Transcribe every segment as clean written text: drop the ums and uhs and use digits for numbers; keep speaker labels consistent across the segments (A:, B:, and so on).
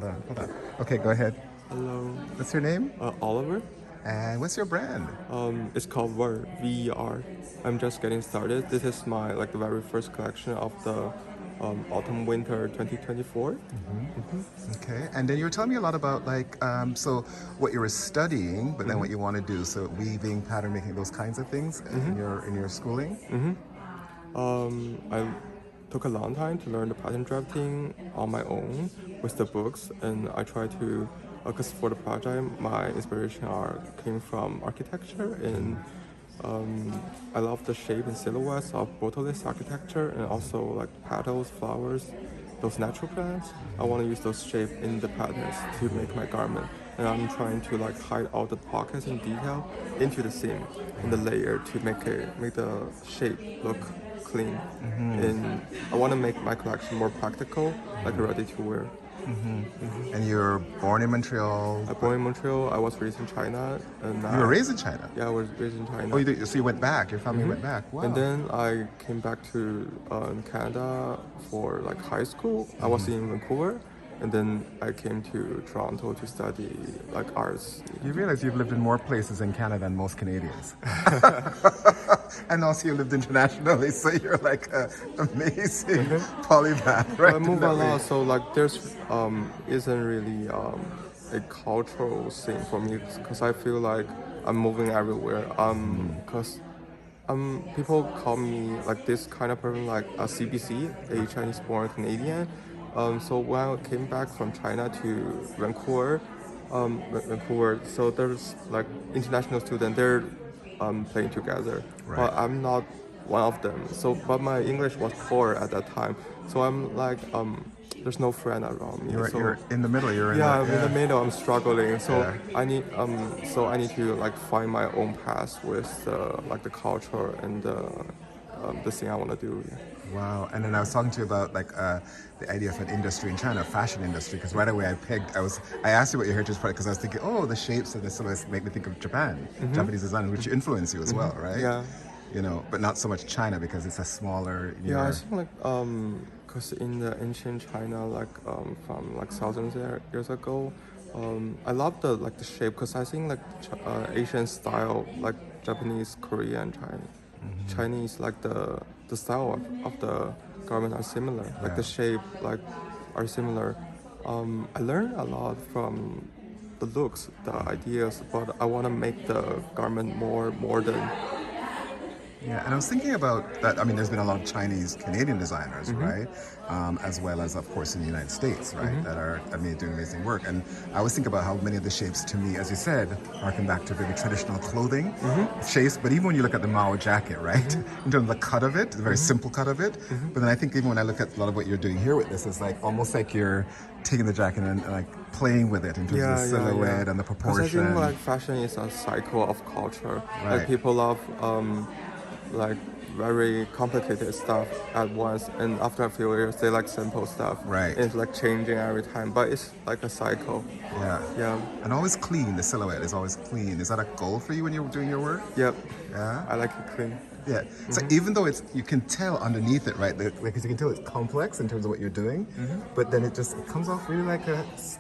A: Hold on. Okay, go ahead.
B: Hello,
A: What's your name?
B: Oliver.
A: And what's your brand?
B: It's called Ver, VER. I'm just getting started. This is my the very first collection of the autumn winter 2024.
A: Okay, and then you were telling me a lot about so what you were studying, but then what you want to do. So weaving, pattern making, those kinds of things in your schooling.
B: I took a long time to learn the pattern drafting on my own with the books, and I try to, because for the project, my inspiration came from architecture, and I love the shape and silhouettes of brutalist architecture, and also petals, flowers, those natural plants. I want to use those shapes in the patterns to make my garment, and I'm trying to hide all the pockets and detail into the seam and the layer to make the shape look clean. And I want to make my collection more practical, ready to wear.
A: And you're born in Montreal.
B: I born in Montreal. I was raised in China, and
A: You were raised in China.
B: yeah, I was raised in China.
A: Oh, so you went back. Your family went back. Wow.
B: And then I came back to Canada for high school. I was in Vancouver, and then I came to Toronto to study arts.
A: You realize you've lived in more places in Canada than most Canadians. And also you lived internationally, so you're like an amazing polymath, right?
B: I move
A: in that
B: a
A: way.
B: lot, so there's isn't really a cultural thing for me because I feel like I'm moving everywhere. Because people call me this kind of person a CBC, a Chinese-born Canadian. So when I came back from China to Vancouver, so there's international students. They're playing together,
A: Right.
B: but I'm not one of them. So, but my English was poor at that time. So I'm there's no friend around me. So
A: You're in the middle. You're in
B: yeah,
A: the,
B: I'm in the middle. I'm struggling. So
A: Yeah.
B: I need to find my own path with the culture and the thing I want to do.
A: Wow. And then I was talking to you about the idea of an industry in China, fashion industry, because right away I asked you what your heritage part because I was thinking, oh, the shapes and the silhouettes make me think of Japan, Japanese design, which influence you as well, right?
B: Yeah.
A: You know, but not so much China because it's a smaller.
B: Yeah, I think because in the ancient China, from thousands years ago, I love the shape because I think Asian style Japanese, Korean, Chinese the style of the garment are similar,
A: Yeah.
B: the shape are similar. I learned a lot from the looks, the ideas, but I want to make the garment more modern.
A: Yeah, and I was thinking about that. I mean, there's been a lot of Chinese Canadian designers, right? As well as, of course, in the United States, right? That are doing amazing work. And I always think about how many of the shapes, to me, as you said, harken back to very traditional clothing shapes. But even when you look at the Mao jacket, right? In terms of the cut of it, the very simple cut of it. But then I think even when I look at a lot of what you're doing here with this, it's almost like you're taking the jacket and playing with it in terms of the silhouette and the
B: Because I
A: proportion.
B: think fashion is a cycle of culture.
A: Right.
B: People love very complicated stuff at once, and after a few years they like simple stuff.
A: Right.
B: It's changing every time, but it's like a cycle.
A: Yeah.
B: Yeah.
A: And always clean. The silhouette is always clean. Is that a goal for you when you're doing your work?
B: Yep.
A: Yeah.
B: I like it clean.
A: Yeah. So even though you can tell underneath it, right? Because you can tell it's complex in terms of what you're doing, but then it comes off really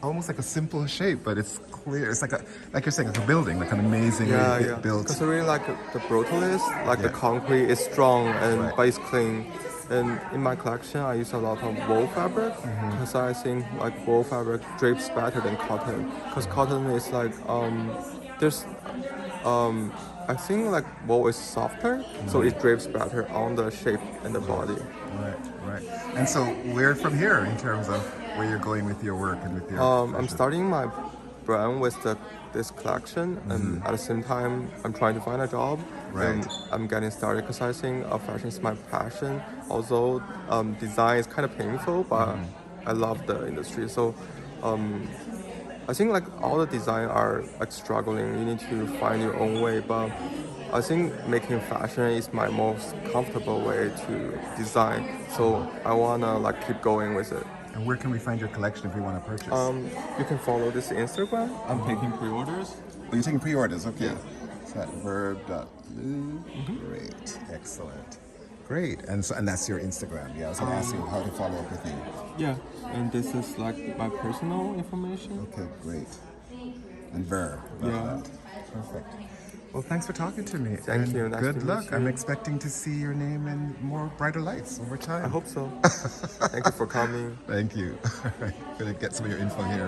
A: almost like a simple shape, but it's clear. It's like you're saying, it's a building, like an amazing built.
B: Because I really like the brutalist, the concrete is strong and but it's clean. And in my collection, I use a lot of wool fabric because I think wool fabric drapes better than cotton. Because cotton is there's I think wool is softer, so it drapes better on the shape and the body.
A: Right, right. And so where from here in terms of where you're going with your work and with your
B: I'm
A: fashion?
B: starting my brand with this collection, and at the same time, I'm trying to find a job.
A: Right.
B: And I'm getting started because I think fashion is my passion. Although design is kind of painful, but I love the industry. So I think all the design are struggling. You need to find your own way, but I think making fashion is my most comfortable way to design. So I wanna keep going with it.
A: And where can we find your collection if we want to purchase?
B: You can follow this Instagram. I'm taking pre-orders.
A: Oh, you're taking pre-orders, okay. It's at verb.lu. Great, excellent. Great. And that's your Instagram. Yeah, I was going to ask you how to follow up with you.
B: Yeah, and this is like my personal information.
A: Okay, great. And Ver, love
B: Yeah.
A: that. Perfect. Well, thanks for talking to me.
B: Thank
A: and
B: you. Nice
A: good
B: to meet
A: luck.
B: you.
A: I'm expecting to see your name in more brighter lights over time.
B: I hope so. Thank you for coming.
A: Thank you. All right, gonna get some of your info here.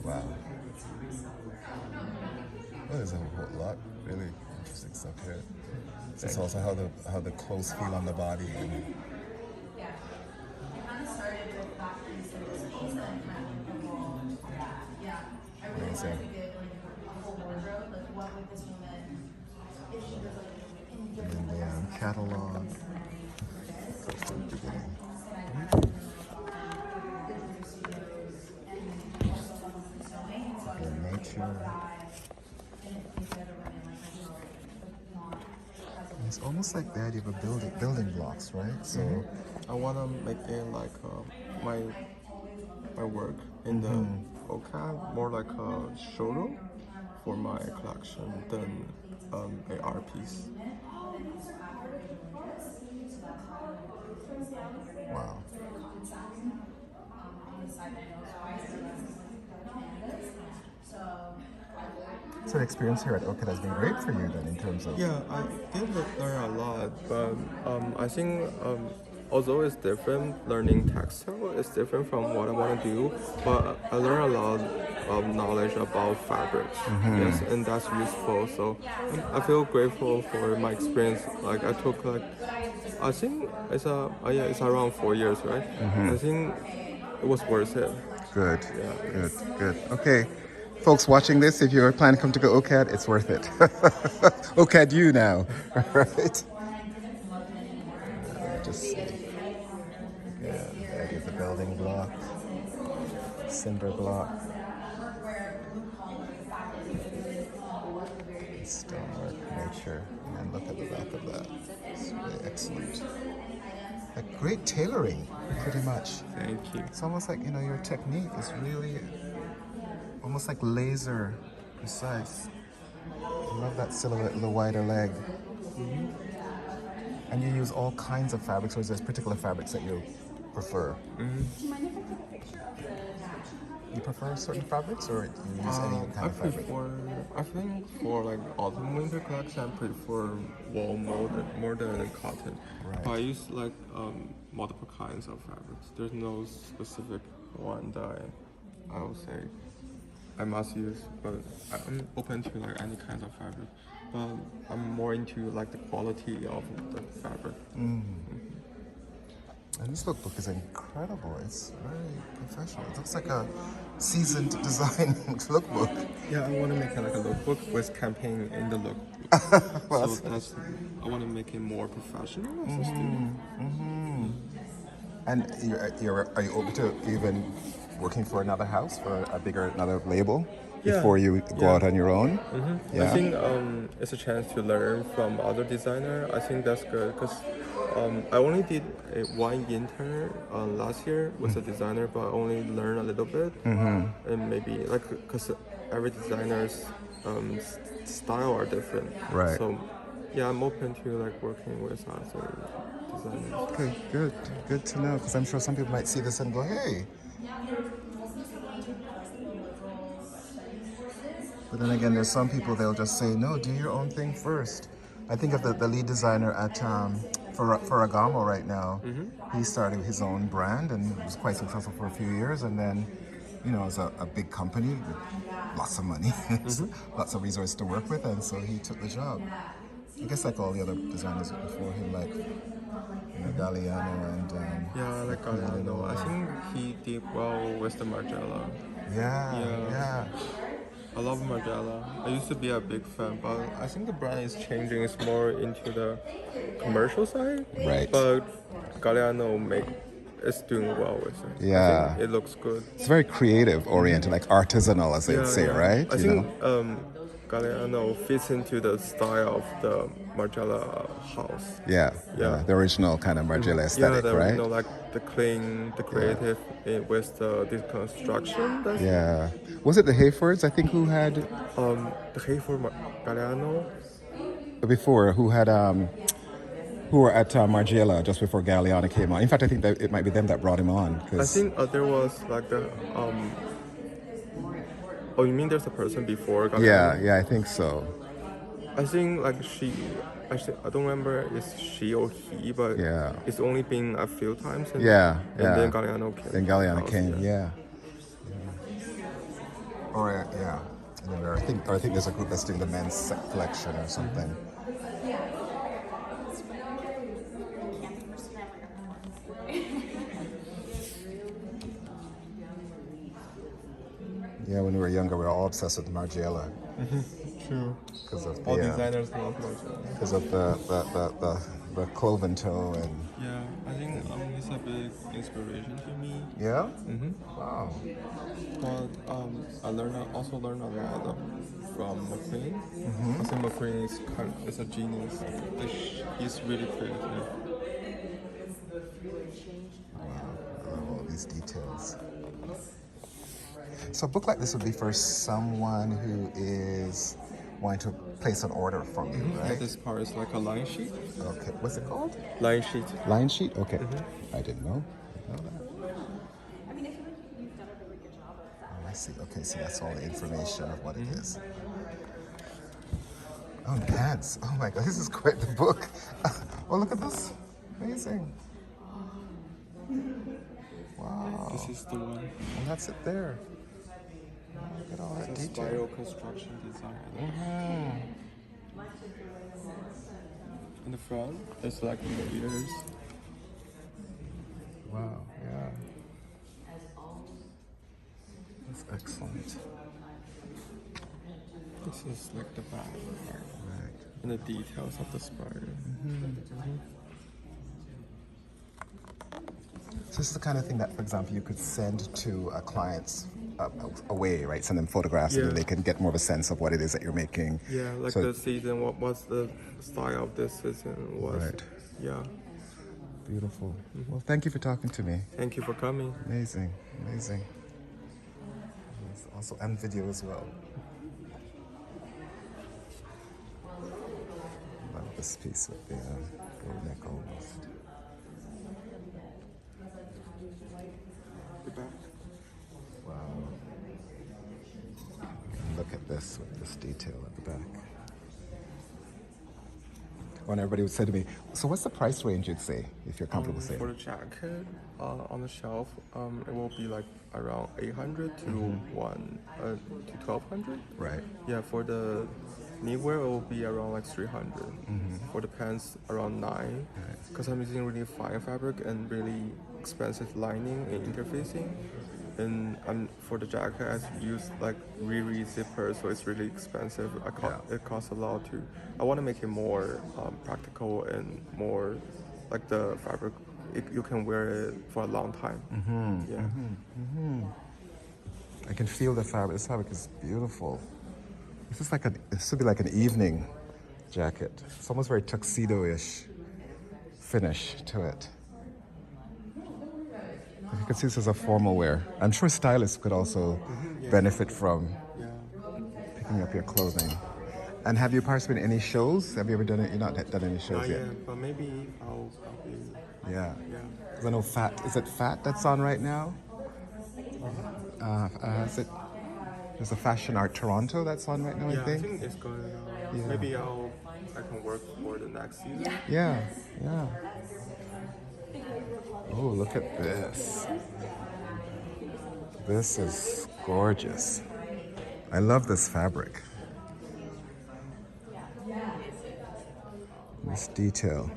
A: Wow. Well, there's a whole lot really interesting stuff here. It's also how the clothes feel on the body. And amazing. And the catalog. Goes from the beginning. The nature. It's almost like the idea of a building blocks, right? So
B: I wanna make it like my work in the OCAD more like a showroom for my collection than a art piece.
A: wow. So the experience here at OCAD has been great for you then in terms of
B: Yeah, I did learn a lot, but I think although it's different, learning textile is different from what I want to do, but I learned a lot of knowledge about fabrics. Yes, and that's useful. So I feel grateful for my experience. Like I took I think it's around 4 years, right? I think it was worth it.
A: Good,
B: Yeah.
A: good, good. Okay, folks watching this, if you're planning to come to go OCAD, it's worth it. OCAD you now, right? Just see. Yeah, that is a building block, cinder block, stonework, nature, and then look at the back of that. It's really excellent. Like great tailoring, pretty much.
B: Thank you.
A: It's almost like, your technique is really almost like laser precise. I love that silhouette with the wider leg. And you use all kinds of fabrics, or is there particular fabrics that you prefer?
C: Do you mind if I take a picture of the
A: You prefer certain fabrics, or do you use any kind
B: I
A: of fabric?
B: I think for like autumn winter collection, I prefer wool more than cotton.
A: Right.
B: But I use like multiple kinds of fabrics. There's no specific one that I would say I must use, but I'm open to like any kind of fabric. But I'm more into like the quality of the fabric.
A: And this lookbook is incredible. It's very professional. It looks like a seasoned design lookbook.
B: Yeah, I want to make it like a lookbook with campaign in the lookbook.
A: Well,
B: So I want to make it more professional as a student.
A: And are you open to even working for another house, for another label,
B: Yeah.
A: before you go
B: Yeah.
A: out on your own? Yeah.
B: I think it's a chance to learn from other designer. I think that's good because I only did one intern last year with a designer, but I only learned a little bit. And maybe like because every designer's style are different.
A: Right.
B: So yeah, I'm open to like working with other designers.
A: Okay, good to know, because I'm sure some people might see this and go, hey. But then again, there's some people, they'll just say, no, do your own thing first. I think of the lead designer at Ferragamo right now. He started his own brand and was quite successful for a few years, and then, it's a big company with lots of money, lots of resources to work with, and so he took the job. I guess like all the other designers before him, like Galliano and
B: Yeah, like Galliano. I think he did well with the Margiela.
A: yeah.
B: I love Margiela. I used to be a big fan, but I think the brand is changing. It's more into the commercial side.
A: Right.
B: But Galliano make it's doing well with it. I
A: Yeah.
B: think it looks good.
A: It's very creative oriented, like artisanal, as they would say, right?
B: I
A: You
B: think
A: know?
B: Galliano fits into the style of the Margiela house.
A: Yeah,
B: Yeah.
A: the original kind of Margiela
B: Yeah,
A: aesthetic,
B: the
A: right?
B: like the clean, the creative with the deconstruction. That's
A: Yeah. Was it the Hayfords, I think, who had
B: the Hayford Galliano.
A: before, who were at Margiela just before Galliano came on? In fact, I think that it might be them that brought him on.
B: I
A: 'Cause
B: think there was like the Oh, you mean there's a person before Galliano?
A: yeah, I think so.
B: I think like she. Actually, I don't remember it's she or he, but
A: Yeah.
B: it's only been a few times. And,
A: Yeah,
B: And then
A: yeah.
B: Galliano came.
A: Then Galliano
B: house,
A: came, yeah. Or yeah. And then I think there's a group that's doing the men's set collection or something. Yeah, when we were younger, we were all obsessed with Margiela
B: True.
A: because of
B: All
A: the
B: designers love Margiela.
A: because of the cloven toe and
B: Yeah, I think it's a big inspiration to me.
A: yeah. Wow.
B: But also learned a lot from McQueen. I think McQueen is a genius. He's really creative.
A: I love all these details. So a book like this would be for someone who is wanting to place an order from you,
B: Yeah,
A: right?
B: this part is like a line sheet.
A: Okay. What's it called?
B: Line sheet.
A: Line sheet? Okay. I didn't know.
C: I mean, I feel like you've done a really good job of that.
A: Oh, I see. Okay, so that's all the information of what it is. Oh, and pants. Oh my God, this is quite the book. Oh, look at this. Amazing. Wow.
B: This is the one.
A: And that's it there. Oh, look at all that
B: It's a
A: detail.
B: spiral construction design. In the front, it's like the ears.
A: Wow, yeah. That's excellent.
B: This is like the back part.
A: Right.
B: And the details of the spider.
A: So this is the kind of thing that, for example, you could send to a client's away, right? Send them photographs and then
B: Yeah.
A: they can get more of a sense of what it is that you're making.
B: Yeah, like
A: So-
B: the season. What's the style of this season? Was
A: Right.
B: Yeah.
A: Beautiful. Well, thank you for talking to me.
B: Thank you for coming.
A: Amazing, amazing. Yes, also, and video as well. Love this piece with the gold neck almost.
B: The back.
A: Wow. And look at this with this detail at the back. When everybody would say to me, so what's the price range you'd say, if you're comfortable saying?
B: For the jacket on the shelf, it will be like around 800 to 1200.
A: Right.
B: Yeah, for the knitwear, it will be around like 300. For the pants, around 9. Because I'm using really fine fabric and really expensive lining and interfacing. And for the jacket, I use like Riri zipper, so it's really expensive. It costs a lot too. I want to make it more practical and more like the fabric. You can wear it for a long time. Yeah.
A: I can feel the fabric. This fabric is beautiful. This is like it should be like an evening jacket. It's almost very tuxedo-ish finish to it. You can see this as a formal wear. I'm sure stylists could also benefit from picking up your clothing. And have you participated in any shows? Have you ever done it? You've not done any shows
B: Not
A: yet.
B: yet, but maybe I'll be.
A: Yeah.
B: Yeah.
A: 'Cause I know Fat. Is it Fat that's on right now? Is it? There's a Fashion Art Toronto that's on right now.
B: Yeah,
A: I think.
B: it's going on.
A: Yeah.
B: Maybe I can work for the next season.
A: Yeah. Yeah. Oh, look at this. This is gorgeous. I love this fabric. This detail.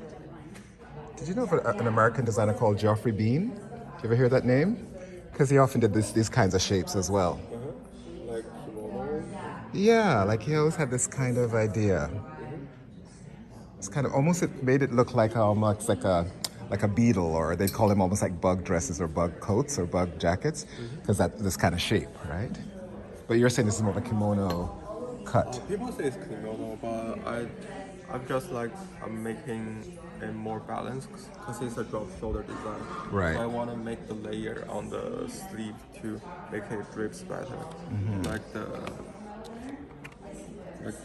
A: Did you know of an American designer called Geoffrey Bean? Did you ever hear that name? Because he often did these kinds of shapes as well.
B: Like kimono.
A: Yeah, like he always had this kind of idea. It's kind of almost it made it look like like a beetle, or they call them almost like bug dresses or bug coats or bug jackets, because that this kind of shape, right? But you're saying this is more of a kimono cut.
B: People say it's kimono, but I'm just like I'm making it more balanced because it's a drop shoulder design.
A: Right.
B: So I want to make the layer on the sleeve to make it drips better, like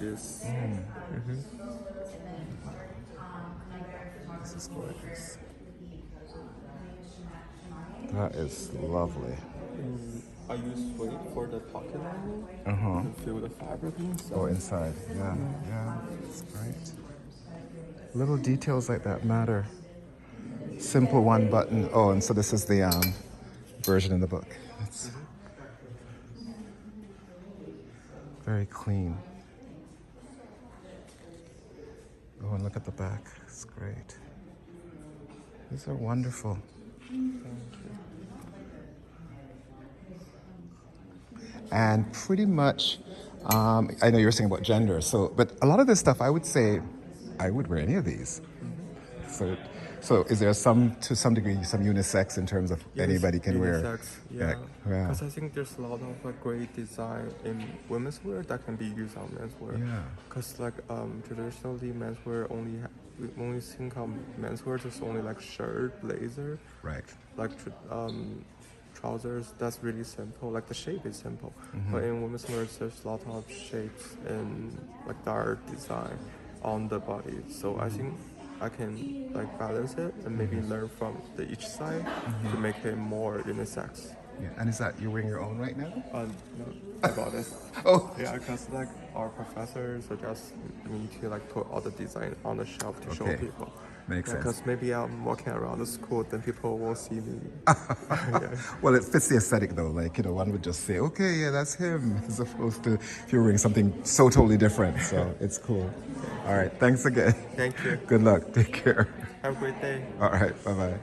B: this.
A: This is gorgeous. That is lovely.
B: I use suede for the pocket lining
A: Uh-huh.
B: to feel the fabric inside.
A: Oh, inside. Yeah, yeah. It's great. Little details like that matter. Simple one button. Oh, and so this is the version in the book. It's very clean. Oh, and look at the back. It's great. These are wonderful. And pretty much, I know you were saying about gender, so, but a lot of this stuff, I would say, I would wear any of these. So is there to some degree, some unisex in terms of anybody can wear?
B: Unisex, yeah. Because I think there's a lot of like great design in women's wear that can be used on menswear.
A: Yeah.
B: Because like traditionally menswear we only think of menswear just only like shirt, blazer,
A: Right.
B: like trousers. That's really simple. Like the shape is simple. But in women's wear, there's a lot of shapes and like dark design on the body. So I think I can like balance it and maybe learn from each side to make it more unisex.
A: Yeah. And is that you're wearing your own right now?
B: No, I got it.
A: Oh.
B: Yeah, because like our professors suggest me to like put all the design on the shelf to show
A: Okay.
B: people.
A: Makes sense.
B: Because maybe I'm walking around the school, then people won't see me. Yeah.
A: Well, it fits the aesthetic though. Like, one would just say, okay, yeah, that's him, as opposed to if you're wearing something so totally different. So it's cool. All right. Thanks again.
B: Thank you.
A: Good luck. Take care.
B: Have a great day.
A: All right. Bye bye.